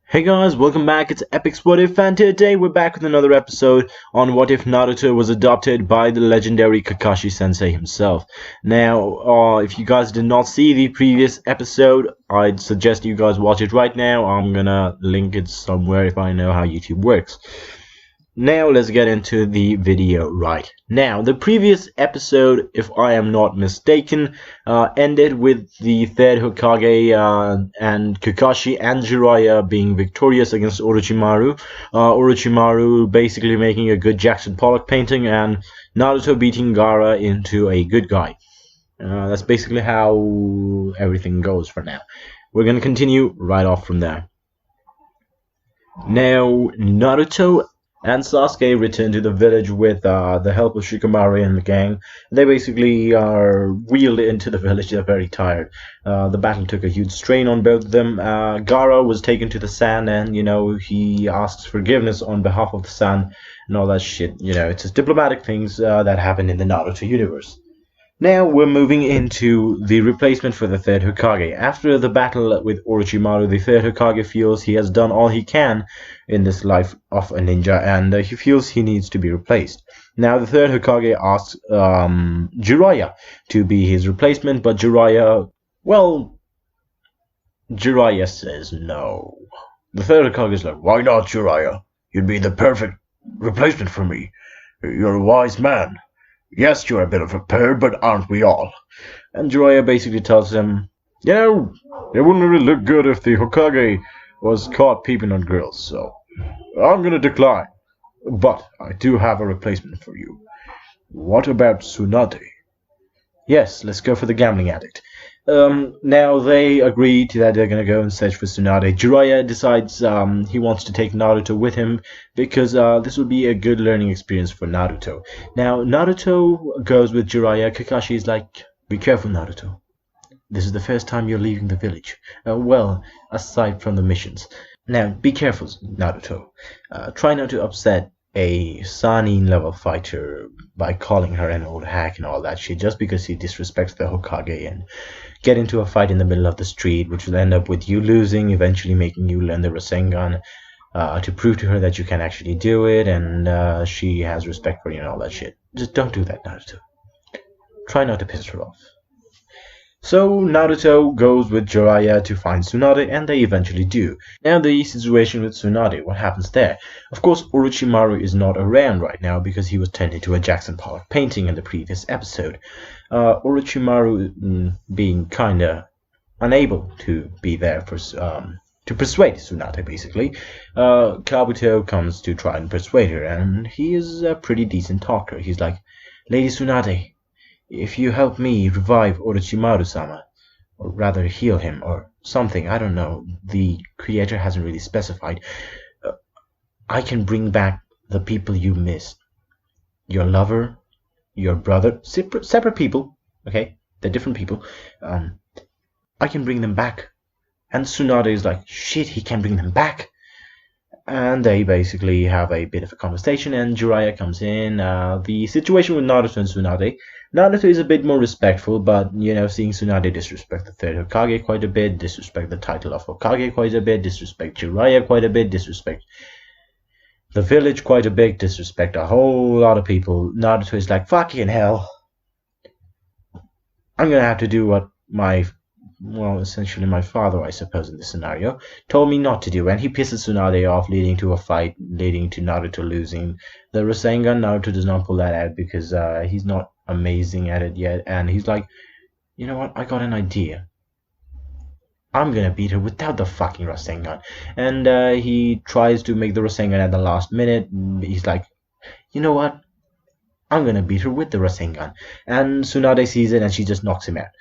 Hey guys, welcome back. It's Epic's What If, and today we're back with another episode on what if Naruto was adopted by the legendary Kakashi Sensei himself. Now, if you guys did not see the previous episode, I'd suggest you guys watch it right now. I'm gonna link it somewhere if I know how YouTube works. Now let's get into the video right now. The previous episode, if I am not mistaken, ended with the Third Hokage and Kakashi and Jiraiya being victorious against Orochimaru. Orochimaru basically making a good Jackson Pollock painting and Naruto beating Gaara into a good guy. That's basically how everything goes for now. We're going to continue right off from there. Now, Naruto and Sasuke return to the village with the help of Shikamaru and the gang. They basically are wheeled into the village. They're very tired. The battle took a huge strain on both of them. Gaara was taken to the Sand, and he asks forgiveness on behalf of the Sand and all that shit. It's just diplomatic things that happen in the Naruto universe. Now we're moving into the replacement for the Third Hokage. After the battle with Orochimaru, the Third Hokage feels he has done all he can in this life of a ninja, and he feels he needs to be replaced. Now the Third Hokage asks Jiraiya to be his replacement, but Jiraiya says no. The Third Hokage is like, "Why not, Jiraiya? You'd be the perfect replacement for me. You're a wise man. Yes, you're a bit of a perv, but aren't we all?" And Jiraiya basically tells him, it wouldn't really look good if the Hokage was caught peeping on girls, so I'm gonna decline. But I do have a replacement for you. What about Tsunade? Yes, let's go for the gambling addict. Now they agree to that they're gonna go and search for Tsunade. Jiraiya decides he wants to take Naruto with him because this would be a good learning experience for Naruto. Now Naruto goes with Jiraiya. Kakashi is like, "Be careful, Naruto. This is the first time you're leaving the village. Aside from the missions. Now be careful, Naruto. Try not to upset a Sanin level fighter by calling her an old hack and all that shit just because he disrespects the Hokage, and get into a fight in the middle of the street, which will end up with you losing, eventually making you learn the Rasengan to prove to her that you can actually do it, and she has respect for you and all that shit. Just don't do that, Naruto. Try not to piss her off." So Naruto goes with Jiraiya to find Tsunade, and they eventually do. Now the situation with Tsunade, what happens there? Of course, Orochimaru is not around right now because he was turned into a Jackson Pollock painting in the previous episode. Orochimaru being kinda unable to be there for to persuade Tsunade, basically. Kabuto comes to try and persuade her, and he is a pretty decent talker. He's like, "Lady Tsunade, if you help me revive Orochimaru-sama, or rather heal him, or something, I don't know, the creator hasn't really specified, I can bring back the people you missed. Your lover, your brother, separate people, okay? They're different people. I can bring them back." And Tsunade is like, "Shit, he can bring them back." And they basically have a bit of a conversation, and Jiraiya comes in. The situation with Naruto and Tsunade. Naruto is a bit more respectful, but, seeing Tsunade disrespect the Third Hokage quite a bit, disrespect the title of Hokage quite a bit, disrespect Jiraiya quite a bit, disrespect the village quite a bit, disrespect a whole lot of people, Naruto is like, "Fucking hell. I'm gonna have to do what essentially my father, I suppose, in this scenario, told me not to do," and he pisses Tsunade off, leading to a fight, leading to Naruto losing the Rasengan. Naruto does not pull that out because he's not amazing at it yet, and he's like, "You know what, I got an idea. I'm gonna beat her without the fucking Rasengan." And he tries to make the Rasengan at the last minute. He's like, "You know what, I'm gonna beat her with the Rasengan." And Tsunade sees it and she just knocks him out.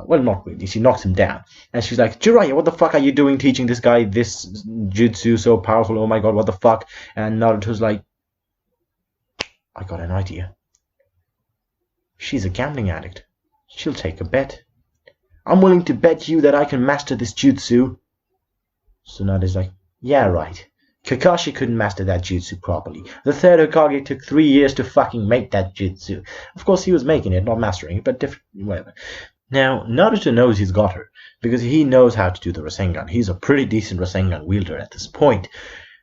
Not really, she knocks him down. And she's like, "Jiraiya, what the fuck are you doing teaching this guy this jutsu so powerful? Oh my god, what the fuck?" And Naruto's like, "I got an idea. She's a gambling addict. She'll take a bet. I'm willing to bet you that I can master this jutsu." Tsunade's like, "Yeah, right. Kakashi couldn't master that jutsu properly. The Third Hokage took 3 years to fucking make that jutsu. Of course, he was making it, not mastering it, but different, whatever." Now, Naruto knows he's got her, because he knows how to do the Rasengan. He's a pretty decent Rasengan wielder at this point.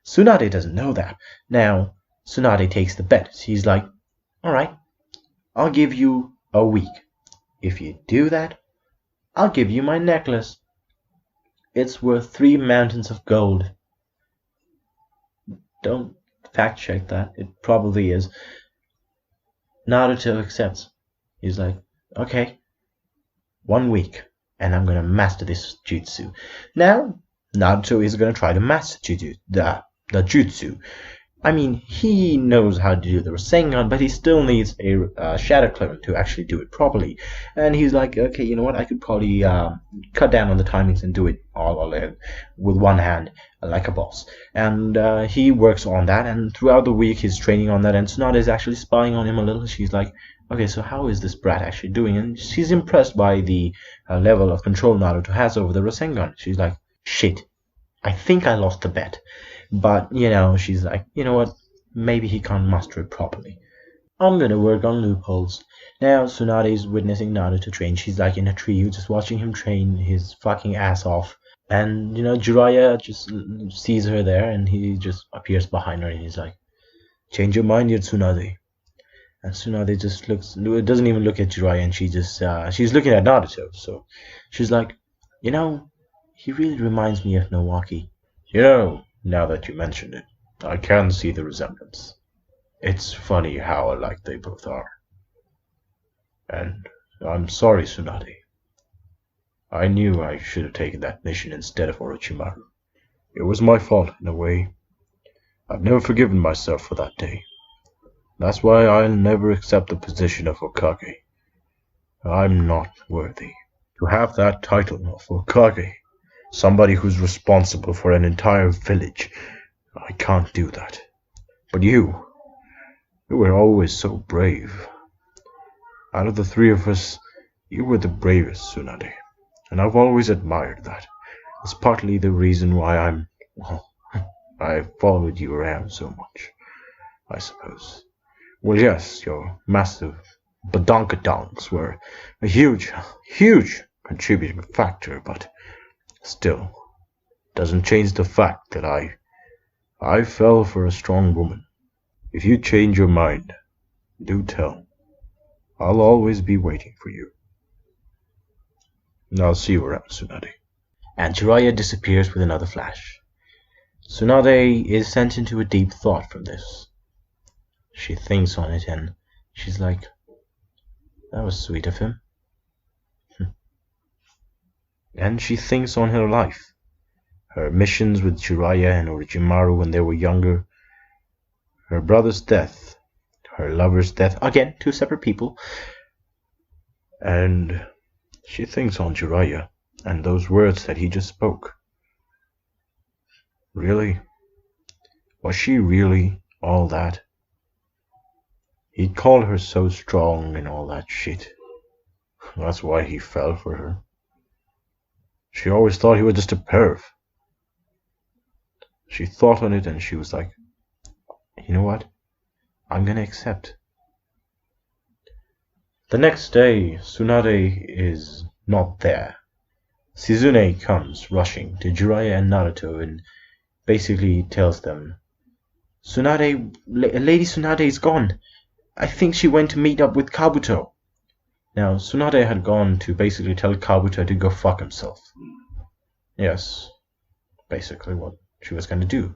Tsunade doesn't know that. Now, Tsunade takes the bet. He's like, alright, I'll give you a week. If you do that, I'll give you my necklace. It's worth 3 mountains of gold. Don't fact check that. It probably is. Naruto accepts. He's like, okay, 1 week, and I'm gonna master this jutsu. Now, Naruto is gonna try to master the jutsu. I mean, he knows how to do the Rasengan, but he still needs a Shadow Clone to actually do it properly. And he's like, okay, you know what? I could probably cut down on the timings and do it all alone with one hand, like a boss. And he works on that, and throughout the week he's training on that, and Tsunade is actually spying on him a little. She's like, okay, so how is this brat actually doing? And she's impressed by the level of control Naruto has over the Rasengan. She's like, shit, I think I lost the bet. But, you know, she's like, you know what, maybe he can't master it properly. I'm gonna work on loopholes. Now, Tsunade's witnessing Naruto train. She's like in a tree, just watching him train his fucking ass off. And, you know, Jiraiya just sees her there, and he just appears behind her, and he's like, change your mind yet, Tsunade. And Tsunade just doesn't even look at Jiraiya, and she's looking at Naruto. So she's like, you know, he really reminds me of Nawaki. You know, now that you mention it, I can see the resemblance. It's funny how alike they both are. And I'm sorry, Tsunade. I knew I should have taken that mission instead of Orochimaru. It was my fault, in a way. I've never forgiven myself for that day. That's why I'll never accept the position of Hokage. I'm not worthy to have that title of Hokage. Somebody who's responsible for an entire village. I can't do that. But you were always so brave. Out of the 3 of us, you were the bravest, Tsunade. And I've always admired that. It's partly the reason why I followed you around so much, I suppose. Well, yes, your massive badonkadonks were a huge contributing factor, but still, doesn't change the fact that I fell for a strong woman. If you change your mind, do tell. I'll always be waiting for you. And I'll see you around, Tsunade. And Jiraiya disappears with another flash. Tsunade is sent into a deep thought from this. She thinks on it, and she's like, that was sweet of him. And she thinks on her life, her missions with Jiraiya and Orochimaru when they were younger, her brother's death, her lover's death, again, 2 separate people, and she thinks on Jiraiya and those words that he just spoke. Really? Was she really all that? He called her so strong and all that shit. That's why he fell for her. She always thought he was just a perv. She thought on it and she was like, you know what? I'm gonna accept. The next day, Tsunade is not there. Shizune comes rushing to Jiraiya and Naruto and basically tells them, Lady Tsunade is gone. I think she went to meet up with Kabuto. Now, Tsunade had gone to basically tell Kabuto to go fuck himself. Yes, basically what she was going to do.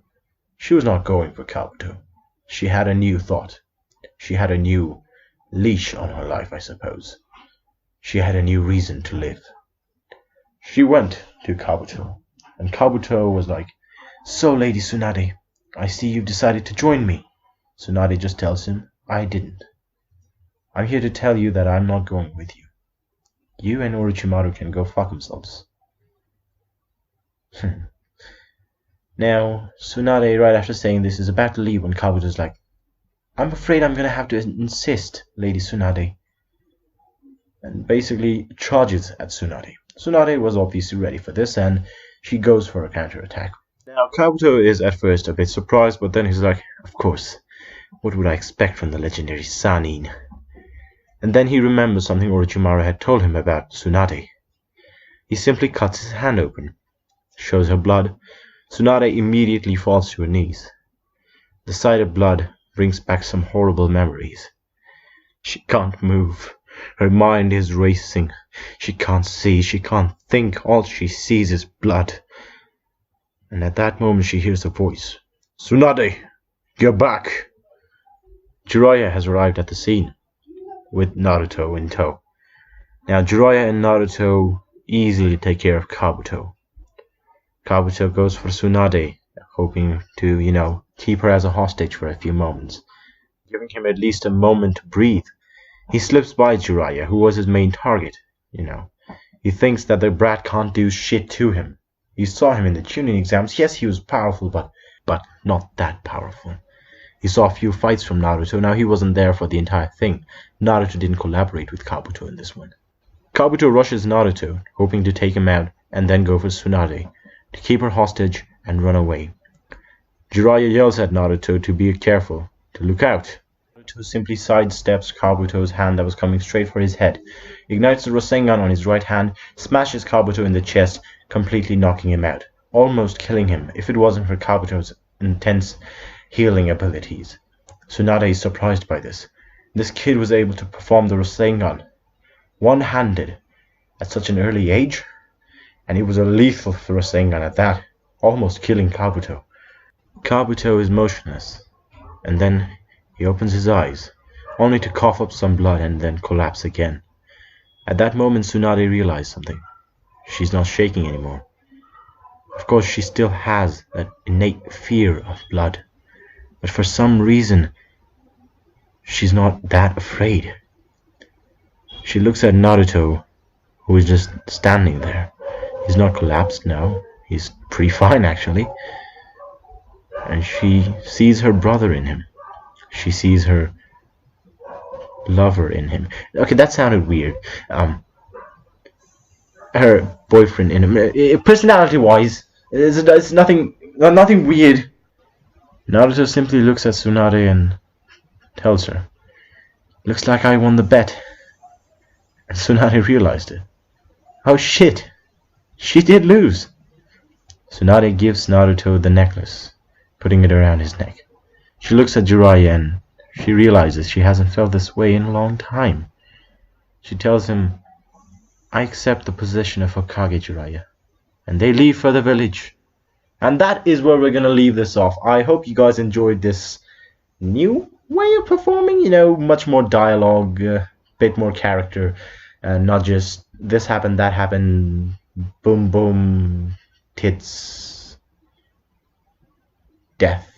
She was not going for Kabuto. She had a new thought. She had a new leash on her life, I suppose. She had a new reason to live. She went to Kabuto, and Kabuto was like, so, Lady Tsunade, I see you've decided to join me. Tsunade just tells him, I didn't. I'm here to tell you that I'm not going with you. You and Orochimaru can go fuck themselves. Now, Tsunade, right after saying this, is about to leave when Kabuto's like, I'm afraid I'm going to have to insist, Lady Tsunade. And basically charges at Tsunade. Tsunade was obviously ready for this, and she goes for a counterattack. Now, Kabuto is at first a bit surprised, but then he's like, of course, what would I expect from the legendary Sannin? And then he remembers something Orochimaru had told him about Tsunade. He simply cuts his hand open, shows her blood. Tsunade immediately falls to her knees. The sight of blood brings back some horrible memories. She can't move. Her mind is racing. She can't see, she can't think. All she sees is blood. And at that moment she hears a voice. "Tsunade, get back!" Jiraiya has arrived at the scene, with Naruto in tow. Now Jiraiya and Naruto easily take care of Kabuto. Kabuto goes for Tsunade, hoping to, keep her as a hostage for a few moments, giving him at least a moment to breathe. He slips by Jiraiya, who was his main target. He thinks that the brat can't do shit to him. You saw him in the tuning exams. Yes, he was powerful, but not that powerful. He saw a few fights from Naruto. Now he wasn't there for the entire thing. Naruto didn't collaborate with Kabuto in this one. Kabuto rushes Naruto, hoping to take him out, and then go for Tsunade, to keep her hostage and run away. Jiraiya yells at Naruto to be careful, to look out. Naruto simply sidesteps Kabuto's hand that was coming straight for his head, ignites the Rasengan on his right hand, smashes Kabuto in the chest, completely knocking him out, almost killing him if it wasn't for Kabuto's intense healing abilities. Tsunade is surprised by this. This kid was able to perform the Rasengan one-handed at such an early age, and it was a lethal Rasengan at that, almost killing Kabuto. Kabuto is motionless, and then he opens his eyes, only to cough up some blood and then collapse again. At that moment Tsunade realized something. She's not shaking anymore. Of course she still has that innate fear of blood, but for some reason she's not that afraid. She looks at Naruto, who is just standing there. He's not collapsed now. He's pretty fine, actually. And she sees her brother in him. She sees her lover in him. Okay, that sounded weird. Her boyfriend in him. Personality-wise, it's nothing weird. Naruto simply looks at Tsunade and tells her, "Looks like I won the bet." And Tsunade realized it. Oh shit! She did lose! Tsunade gives Naruto the necklace, putting it around his neck. She looks at Jiraiya and she realizes she hasn't felt this way in a long time. She tells him, "I accept the position of Hokage, Jiraiya." And they leave for the village. And that is where we're gonna leave this off. I hope you guys enjoyed this new way of performing, much more dialogue, bit more character, and not just this happened, that happened, boom boom, tits, death,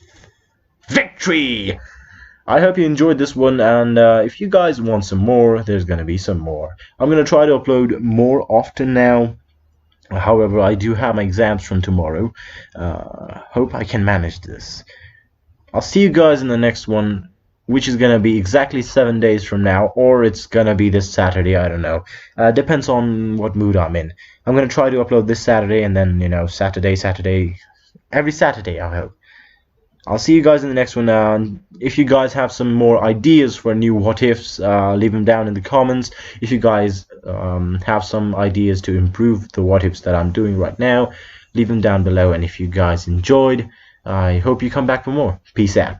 victory. I hope you enjoyed this one, and if you guys want some more, there's gonna be some more. I'm gonna try to upload more often now. However, I do have my exams from tomorrow. Hope I can manage this. I'll see you guys in the next one, which is going to be exactly 7 days from now, or it's going to be this Saturday, I don't know. Depends on what mood I'm in. I'm going to try to upload this Saturday, and then, Saturday, every Saturday, I hope. I'll see you guys in the next one. If you guys have some more ideas for new what-ifs, leave them down in the comments. If you guys have some ideas to improve the what-ifs that I'm doing right now, leave them down below. And if you guys enjoyed, I hope you come back for more. Peace out.